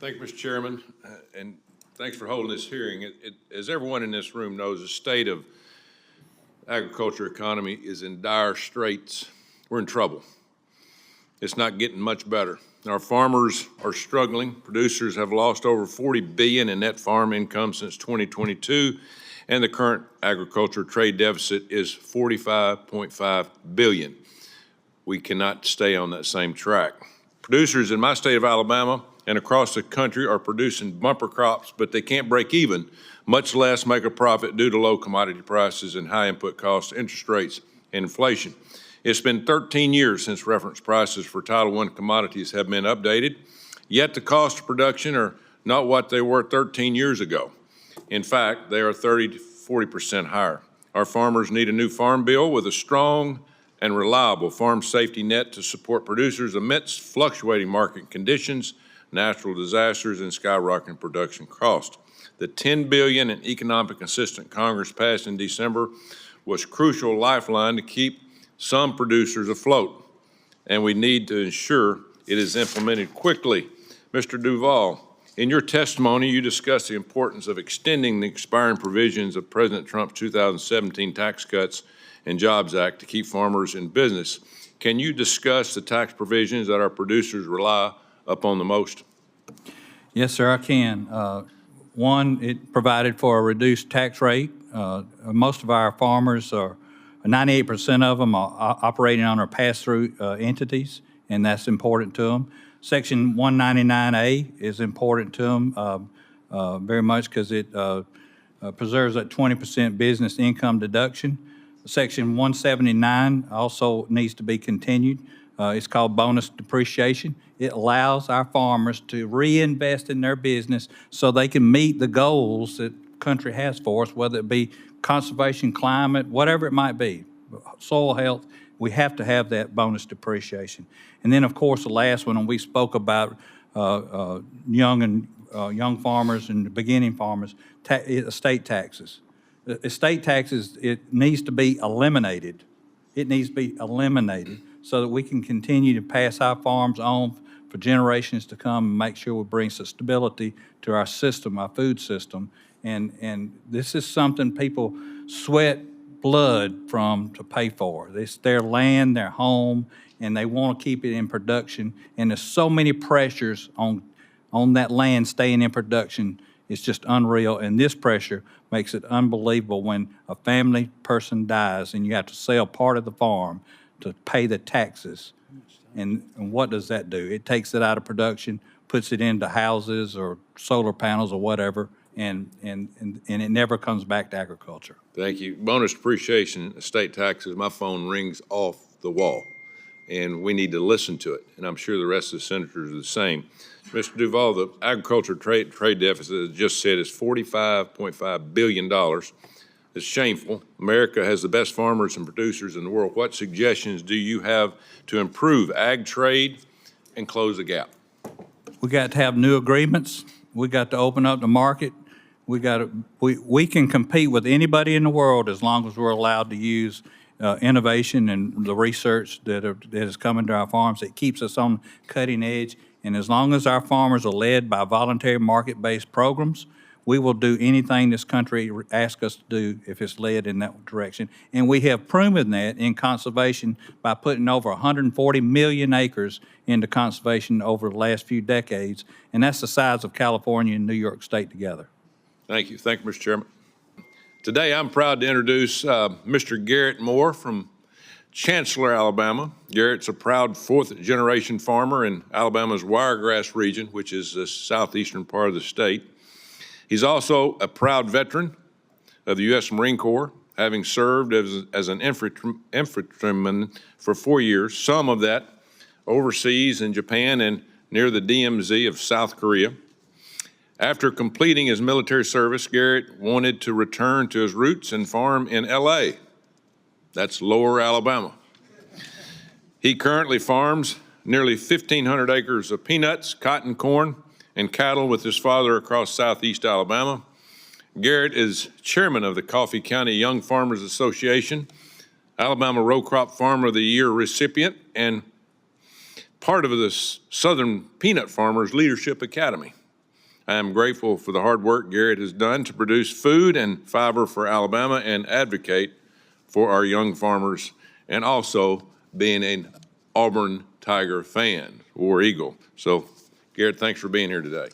Thank you, Mr. Chairman, and thanks for holding this hearing. As everyone in this room knows, the state of agriculture economy is in dire straits. We're in trouble. It's not getting much better. Our farmers are struggling. Producers have lost over $40 billion in net farm income since 2022, and the current agriculture trade deficit is $45.5 billion. We cannot stay on that same track. Producers in my state of Alabama and across the country are producing bumper crops, but they can't break even, much less make a profit due to low commodity prices and high input costs, interest rates, and inflation. It's been 13 years since reference prices for Title I commodities have been updated, yet the cost of production are not what they were 13 years ago. In fact, they are 30 to 40% higher. Our farmers need a new farm bill with a strong and reliable farm safety net to support producers amidst fluctuating market conditions, natural disasters, and skyrocketing production costs. The $10 billion in economic assistance Congress passed in December was a crucial lifeline to keep some producers afloat, and we need to ensure it is implemented quickly. Mr. Duval, in your testimony, you discussed the importance of extending the expiring provisions of President Trump's 2017 Tax Cuts and Jobs Act to keep farmers in business. Can you discuss the tax provisions that our producers rely upon the most? Yes, sir, I can. One, it provided for a reduced tax rate. Most of our farmers 98% of them are operating on our pass-through entities, and that's important to them. Section 199A is important to them very much because it preserves that 20% business income deduction. Section 179 also needs to be continued. It's called bonus depreciation. It allows our farmers to reinvest in their business so they can meet the goals that the country has for us, whether it be conservation, climate, whatever it might be, soil health. We have to have that bonus depreciation. And then, of course, the last one, and we spoke about young farmers and beginning farmers, estate taxes. Estate taxes, it needs to be eliminated. It needs to be eliminated so that we can continue to pass our farms on for generations to come and make sure we bring some stability to our system, our food system. And this is something people sweat blood to pay for. It's their land, their home, and they want to keep it in production. And there's so many pressures on that land staying in production. It's just unreal. And this pressure makes it unbelievable when a family person dies and you have to sell part of the farm to pay the taxes. And what does that do? It takes it out of production, puts it into houses or solar panels or whatever, and it never comes back to agriculture. Thank you. Bonus depreciation, estate taxes, my phone rings off the wall, and we need to listen to it, and I'm sure the rest of the senators are the same. Mr. Duval, the agriculture trade deficit, as just said, is $45.5 billion. It's shameful. America has the best farmers and producers in the world. What suggestions do you have to improve ag trade and close the gap? We got to have new agreements. We got to open up the market. We can compete with anybody in the world as long as we're allowed to use innovation and the research that is coming to our farms. It keeps us on cutting edge. And as long as our farmers are led by voluntary market-based programs, we will do anything this country asks us to do if it's led in that direction. And we have proven that in conservation by putting over 140 million acres into conservation over the last few decades. And that's the size of California and New York State together. Thank you. Thank you, Mr. Chairman. Today, I'm proud to introduce Mr. Garrett Moore from Chancellor, Alabama. Garrett's a proud fourth-generation farmer in Alabama's Wiregrass region, which is the southeastern part of the state. He's also a proud veteran of the U.S. Marine Corps, having served as an infantryman for 4 years, some of that overseas in Japan and near the DMZ of South Korea. After completing his military service, Garrett wanted to return to his roots and farm in L.A. That's Lower Alabama. He currently farms nearly 1,500 acres of peanuts, cotton, corn, and cattle with his father across southeast Alabama. Garrett is chairman of the Coffee County Young Farmers Association, Alabama Row Crop Farmer of the Year recipient, and part of the Southern Peanut Farmers Leadership Academy. I am grateful for the hard work Garrett has done to produce food and fiber for Alabama and advocate for our young farmers, and also being an Auburn Tiger fan, War Eagle. So, Garrett, thanks for being here today.